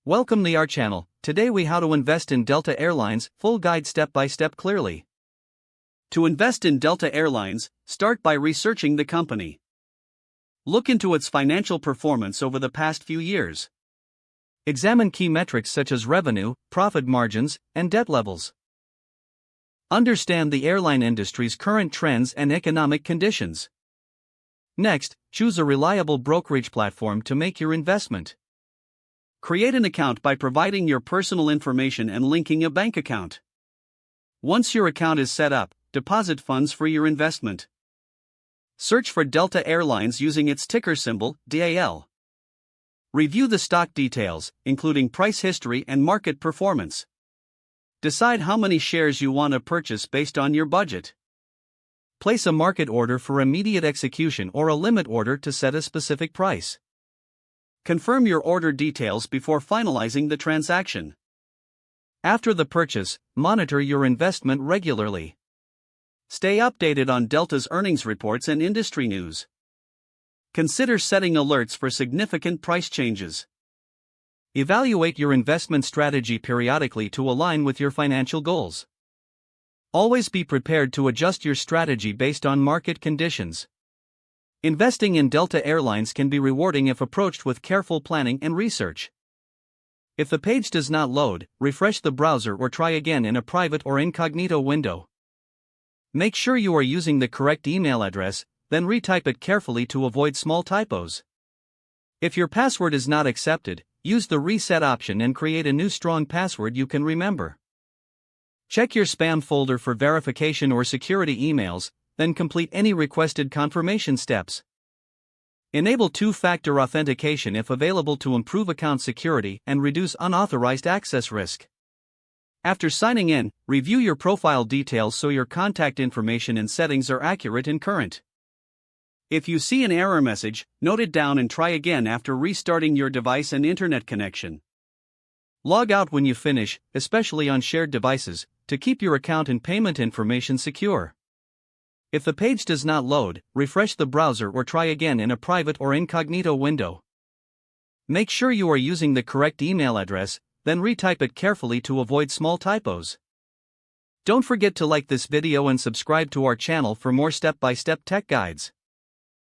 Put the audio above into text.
Welcome to our channel. Today we how to invest in Delta Airlines, full guide step by step clearly. To invest in Delta Airlines, start by researching the company. Look into its financial performance over the past few years. Examine key metrics such as revenue, profit margins, and debt levels. Understand the airline industry's current trends and economic conditions. Next, choose a reliable brokerage platform to make your investment. Create an account by providing your personal information and linking a bank account. Once your account is set up, deposit funds for your investment. Search for Delta Airlines using its ticker symbol, DAL. Review the stock details, including price history and market performance. Decide how many shares you want to purchase based on your budget. Place a market order for immediate execution or a limit order to set a specific price. Confirm your order details before finalizing the transaction. After the purchase, monitor your investment regularly. Stay updated on Delta's earnings reports and industry news. Consider setting alerts for significant price changes. Evaluate your investment strategy periodically to align with your financial goals. Always be prepared to adjust your strategy based on market conditions. Investing in Delta Airlines can be rewarding if approached with careful planning and research. If the page does not load, refresh the browser or try again in a private or incognito window. Make sure you are using the correct email address, then retype it carefully to avoid small typos. If your password is not accepted, use the reset option and create a new strong password you can remember. Check your spam folder for verification or security emails, then complete any requested confirmation steps. Enable two-factor authentication if available to improve account security and reduce unauthorized access risk. After signing in, review your profile details so your contact information and settings are accurate and current. If you see an error message, note it down and try again after restarting your device and internet connection. Log out when you finish, especially on shared devices, to keep your account and payment information secure. If the page does not load, refresh the browser or try again in a private or incognito window. Make sure you are using the correct email address, then retype it carefully to avoid small typos. Don't forget to like this video and subscribe to our channel for more step-by-step tech guides.